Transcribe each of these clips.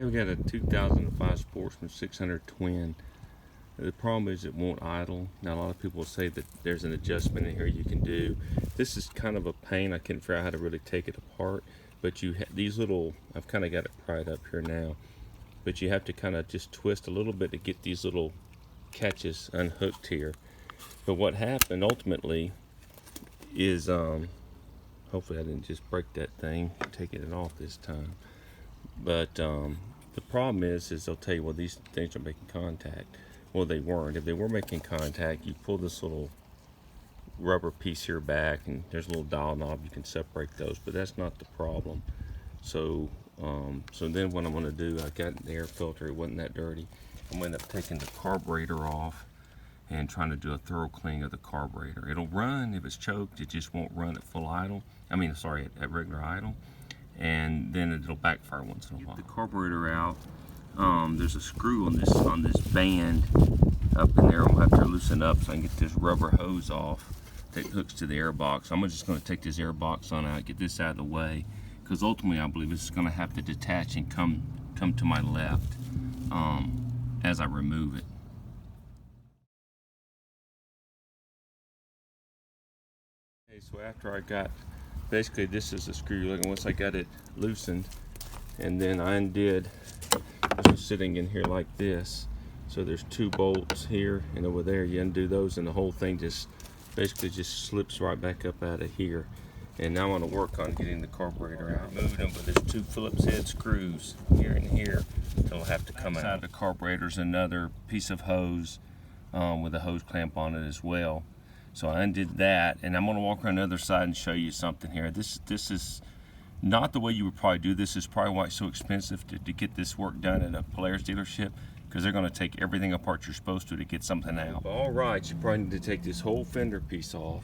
We got a 2005 Sportsman 600 twin. The problem is it won't idle. Now a lot of people say that there's an adjustment in here you can do. This is kind of a pain. I can't figure out how to really take it apart. But you these little, I've kind of got it pried up here now. But you have to kind of just twist a little bit to get these little catches unhooked here. But what happened ultimately is, hopefully I didn't just break that thing, taking it off this time. But the problem is they'll tell you, well, these things are making contact. Well, they weren't. If they were making contact, you pull this little rubber piece here back, and there's a little dial knob. You can separate those, but that's not the problem. So, so then what I'm going to do, I got the air filter. It wasn't that dirty. I'm going to end up taking the carburetor off and trying to do a thorough cleaning of the carburetor. It'll run if it's choked. It just won't run at full idle. I mean, sorry, at regular idle. And then it'll backfire once in a while. Get the carburetor out. There's a screw on this band up in there. I'm gonna have to loosen up so I can get this rubber hose off that hooks to the air box. I'm just gonna take this air box on out, get this out of the way, because ultimately I believe this is gonna have to detach and come to my left as I remove it. Okay, so after I got, basically this is the screw you're looking. Once I got it loosened, and then I undid, this was sitting in here like this. So there's two bolts here and over there. You undo those and the whole thing just basically just slips right back up out of here. And now I want to work on getting the carburetor out. Moved them, but there's two Phillips head screws here and here that'll have to come out. Inside the carburetor's another piece of hose with a hose clamp on it as well. So I undid that, and I'm going to walk around the other side and show you something here. This is not the way you would probably do this. Is probably why it's so expensive to get this work done at a Polaris dealership, because they're going to take everything apart you're supposed to get something out. All right, you probably need to take this whole fender piece off,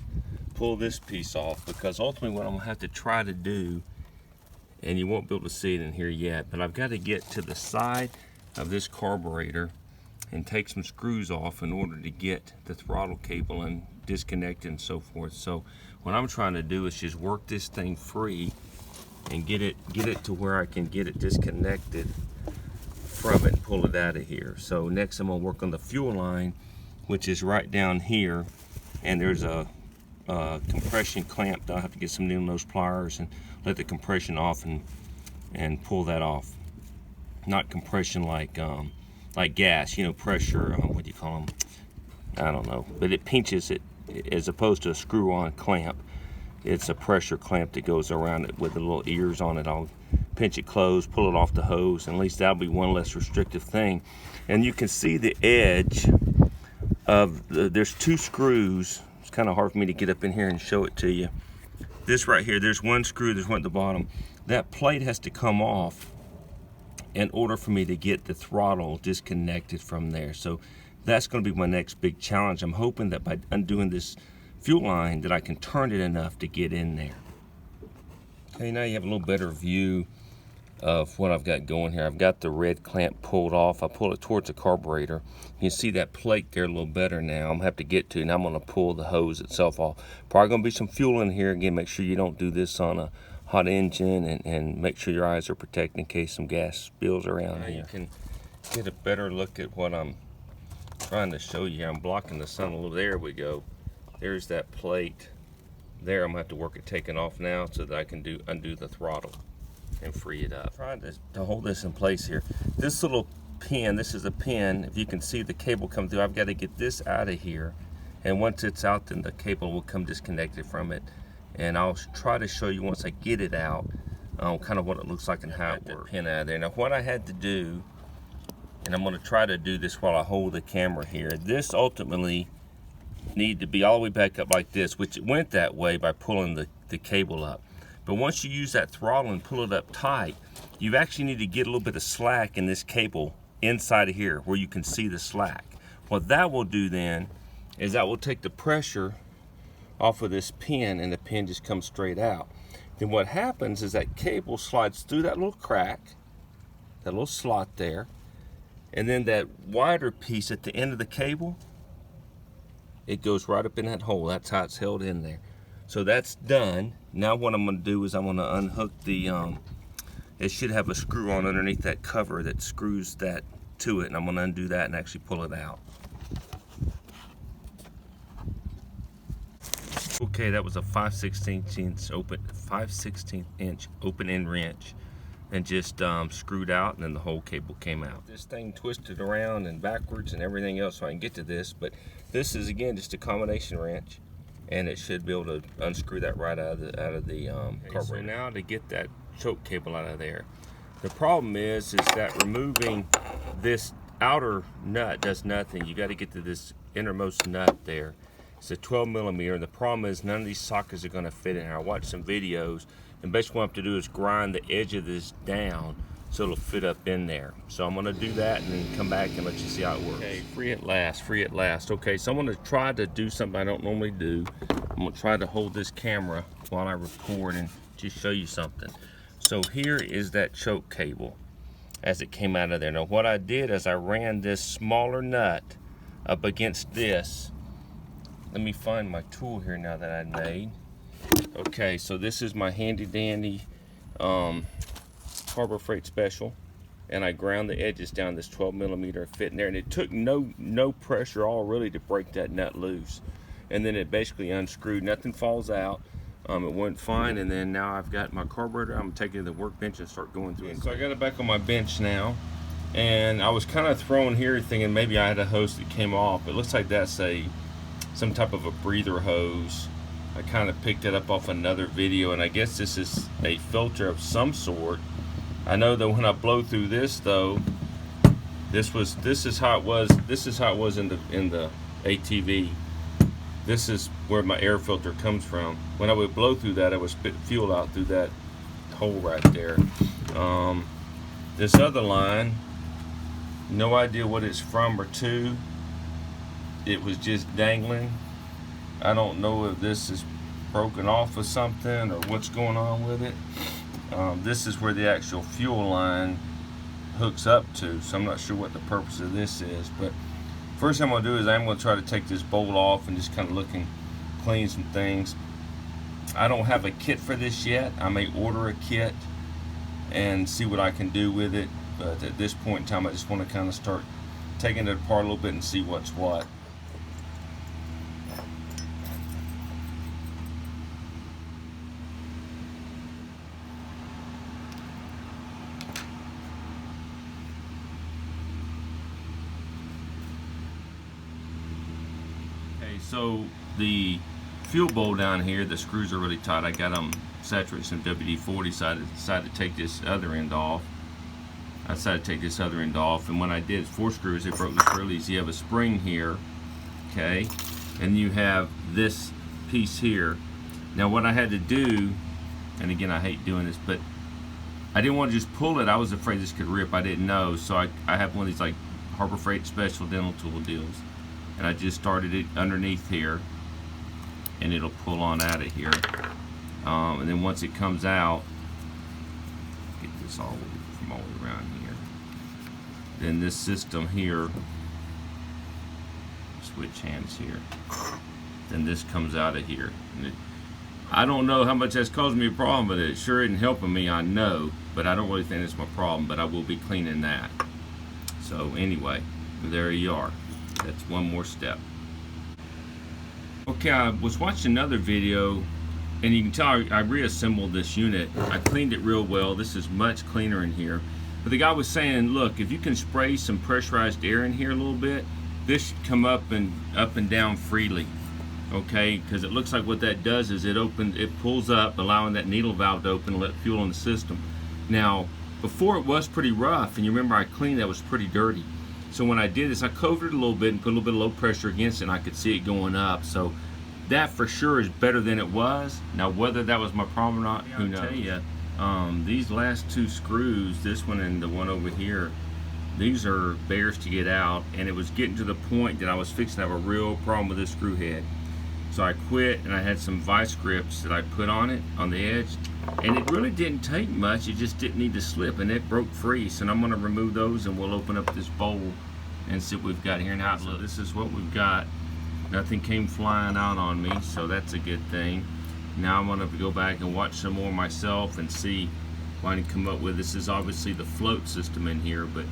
pull this piece off, because ultimately what I'm going to have to try to do, and you won't be able to see it in here yet, but I've got to get to the side of this carburetor and take some screws off in order to get the throttle cable and disconnect and so forth. So what I'm trying to do is just work this thing free and get it to where I can get it disconnected from it and pull it out of here. So next I'm gonna work on the fuel line, which is right down here, and there's a compression clamp. I'll have to get some needle nose pliers and let the compression off and pull that off. Not compression like gas, you know, pressure, what do you call them? I don't know, but it pinches it as opposed to a screw-on clamp. It's a pressure clamp that goes around it with the little ears on it. I'll pinch it closed, pull it off the hose, and at least that'll be one less restrictive thing. And you can see the edge of there's two screws. It's kind of hard for me to get up in here and show it to you. This right here, there's one screw, there's one at the bottom. That plate has to come off in order for me to get the throttle disconnected from there. So that's going to be my next big challenge. I'm hoping that by undoing this fuel line that I can turn it enough to get in there. Okay, now you have a little better view of what I've got going here. I've got the red clamp pulled off. I pull it towards the carburetor. You can see that plate there a little better now. I'm going to have to get to it, and I'm going to pull the hose itself off. Probably going to be some fuel in here. Again, make sure you don't do this on a hot engine, and make sure your eyes are protected in case some gas spills around here. You can get a better look at what I'm trying to show you here. I'm blocking the sun a little. There we go. There's that plate there. I'm gonna have to work at taking off now so that I can undo the throttle and free it up. I'm trying to hold this in place here. This little pin, this is a pin. If you can see the cable come through, I've got to get this out of here, and once it's out, then the cable will come disconnected from it. And I'll try to show you once I get it out kind of what it looks like and how it works. Pin out of there. Now what I had to do, and I'm going to try to do this while I hold the camera here, this ultimately need to be all the way back up like this, which it went that way by pulling the cable up. But once you use that throttle and pull it up tight, you actually need to get a little bit of slack in this cable inside of here where you can see the slack. What that will do then is that will take the pressure off of this pin, and the pin just comes straight out. Then what happens is that cable slides through that little crack, that little slot there, and then that wider piece at the end of the cable, it goes right up in that hole. That's how it's held in there. So that's done. Now what I'm going to do is I'm going to unhook the it should have a screw on underneath that cover that screws that to it, and I'm going to undo that and actually pull it out. Okay, that was a 5/16 inch open end wrench, and just screwed out, and then the whole cable came out. This thing twisted around and backwards and everything else so I can get to this, but this is again just a combination wrench, and it should be able to unscrew that right out of the carburetor. So now to get that choke cable out of there, the problem is that removing this outer nut does nothing. You got to get to this innermost nut there. It's a 12mm, and the problem is none of these sockets are going to fit in here. I watched some videos, and basically what I have to do is grind the edge of this down so it'll fit up in there. So I'm going to do that and then come back and let you see how it works. Okay, free at last, free at last. Okay, so I'm going to try to do something I don't normally do. I'm going to try to hold this camera while I record and just show you something. So here is that choke cable as it came out of there. Now what I did is I ran this smaller nut up against this. Let me find my tool here now that I made. Okay, so this is my handy dandy Harbor Freight Special, and I ground the edges down this 12mm fit in there, and it took no pressure all really to break that nut loose, and then it basically unscrewed. Nothing falls out. It went fine, and then now I've got my carburetor. I'm taking it to the workbench and start going through it. So I got it back on my bench now, and I was kind of thrown here thinking maybe I had a hose that came off. It looks like that's some type of a breather hose. I kind of picked it up off another video, and I guess this is a filter of some sort. I know that when I blow through this though, this is how it was in the ATV. This is where my air filter comes from. When I would blow through that, I would spit fuel out through that hole right there. This other line, no idea what it's from or to. It was just dangling. I don't know if this is broken off or something or what's going on with it. This is where the actual fuel line hooks up to, so I'm not sure what the purpose of this is. But first thing I'm going to do is I'm going to try to take this bolt off and just kind of look and clean some things. I don't have a kit for this yet. I may order a kit and see what I can do with it, but at this point in time I just want to kind of start taking it apart a little bit and see what's what. So the fuel bowl down here, the screws are really tight. I got them saturated some WD-40, so I decided to take this other end off. And when I did 4 screws, it broke loose real easy. You have a spring here, okay, and you have this piece here. Now what I had to do, and again I hate doing this, but I didn't want to just pull it. I was afraid this could rip. I didn't know, so I have one of these like Harbor Freight Special dental tool deals. And I just started it underneath here, and it'll pull on out of here. And then once it comes out, get this all from all the way around here. Then this system here, switch hands here. Then this comes out of here. And I don't know how much that's causing me a problem, but it sure isn't helping me, I know. But I don't really think it's my problem, but I will be cleaning that. So anyway, there you are. That's one more step. Okay, I was watching another video, and you can tell I reassembled this unit. I cleaned it real well. This is much cleaner in here. But the guy was saying, look, if you can spray some pressurized air in here a little bit, this should come up and down freely. Okay, because it looks like what that does is it pulls up, allowing that needle valve to open and let fuel in the system. Now, before it was pretty rough, and you remember I cleaned that, it was pretty dirty. So when I did this, I covered it a little bit and put a little bit of low pressure against it, and I could see it going up. So that for sure is better than it was. Now whether that was my problem or not, who knows? I'll tell you, these last 2 screws, this one and the one over here, these are bears to get out, and it was getting to the point that I was fixing to have a real problem with this screw head. So I quit, and I had some vice grips that I put on it, on the edge, and it really didn't take much. It just didn't need to slip, and it broke free. So I'm going to remove those, and we'll open up this bowl and see what we've got here. Now, so this is what we've got. Nothing came flying out on me, so that's a good thing. Now I'm going to go back and watch some more myself and see what I can come up with. This is obviously the float system in here, but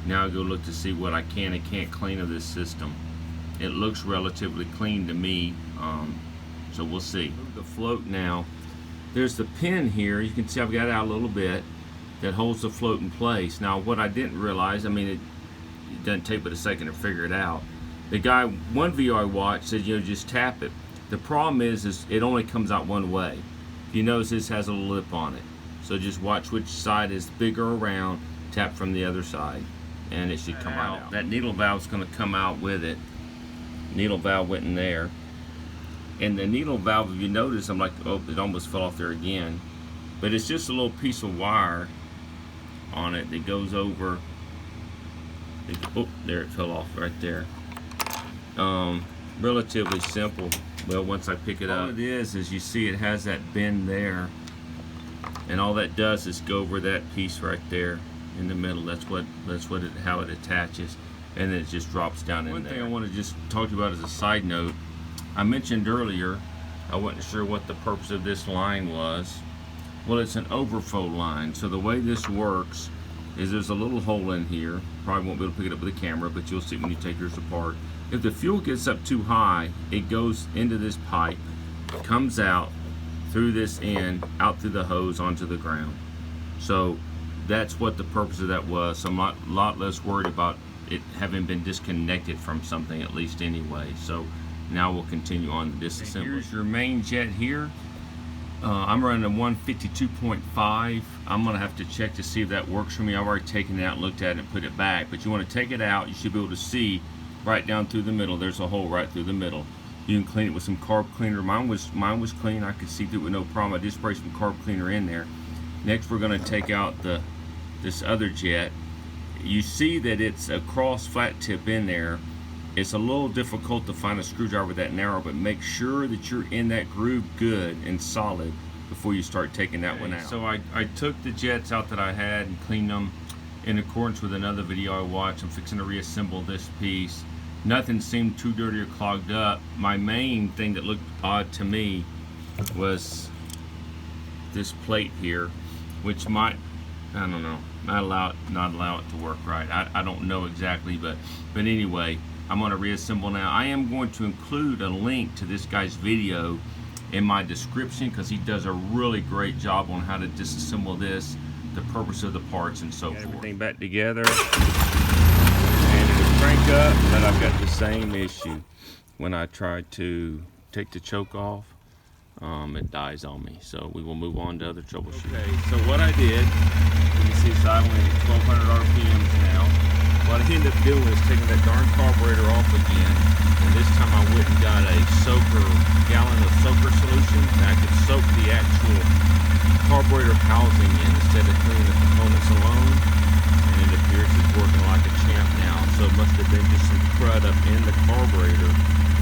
now I go look to see what I can and can't clean of this system. It looks relatively clean to me, so we'll see. Move the float now. There's the pin here. You can see I've got it out a little bit that holds the float in place. Now, what I didn't realize, I mean, it doesn't take but a second to figure it out. The guy, one video I watched said, you know, just tap it. The problem is it only comes out one way. If you notice, this has a little lip on it. So just watch which side is bigger or round, tap from the other side, and it should come out. That needle valve's gonna come out with it. Needle valve went in there. And the needle valve, if you notice, I'm like, oh, it almost fell off there again. But it's just a little piece of wire on it that goes over. Oh, there it fell off right there. Relatively simple. Well, once I pick it up, all it is you see it has that bend there, and all that does is go over that piece right there in the middle. That's how it attaches, and then it just drops down in there. One thing I want to just talk to you about as a side note, I mentioned earlier I wasn't sure what the purpose of this line was. Well, it's an overflow line. So the way this works is there's a little hole in here. Probably won't be able to pick it up with the camera, but you'll see when you take yours apart. If the fuel gets up too high, it goes into this pipe, comes out through this end, out through the hose onto the ground. So that's what the purpose of that was. So I'm a lot less worried about it having been disconnected from something, at least anyway. So now we'll continue on the disassembly. Here's your main jet here. I'm running a 152.5. I'm gonna have to check to see if that works for me. I've already taken it out, looked at it, and put it back. But you want to take it out. You should be able to see right down through the middle. There's a hole right through the middle. You can clean it with some carb cleaner. Mine was clean. I could see through it with no problem. I just sprayed some carb cleaner in there. Next, we're gonna take out this other jet. You see that it's a cross flat tip in there. It's a little difficult to find a screwdriver that narrow, but make sure that you're in that groove good and solid before you start taking that one out. So I took the jets out that I had and cleaned them in accordance with another video I watched. I'm fixing to reassemble this piece. Nothing seemed too dirty or clogged up. My main thing that looked odd to me was this plate here, which might, I don't know, not allow it to work right. I don't know exactly, but anyway, I'm going to reassemble now. I am going to include a link to this guy's video in my description because he does a really great job on how to disassemble this, the purpose of the parts, and so forth. Everything back together, and it'll crank up, but I've got the same issue. When I try to take the choke off, it dies on me. So we will move on to other troubleshooting. Okay, so what I did, you can see it's idling at 1200 RPMs now. What I ended up doing is taking that darn carburetor off again, and this time I went and got a gallon of soaker solution, and I could soak the actual carburetor housing in instead of cleaning the components alone, and it appears it's working like a champ now. So it must have been just some crud up in the carburetor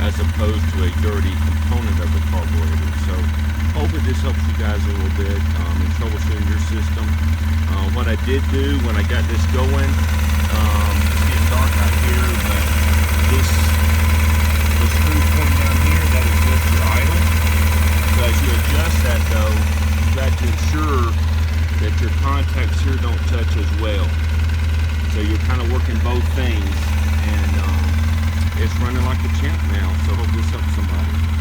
as opposed to a dirty component of the carburetor. So hopefully this helps you guys a little bit in troubleshooting your system. What I did do when I got this going, it's getting dark out here, but the screw point down here, that adjusts your idle. So as you adjust that though, you got to ensure that your contacts here don't touch as well. So you're kind of working both things, and it's running like a champ now, so hope this helps somebody.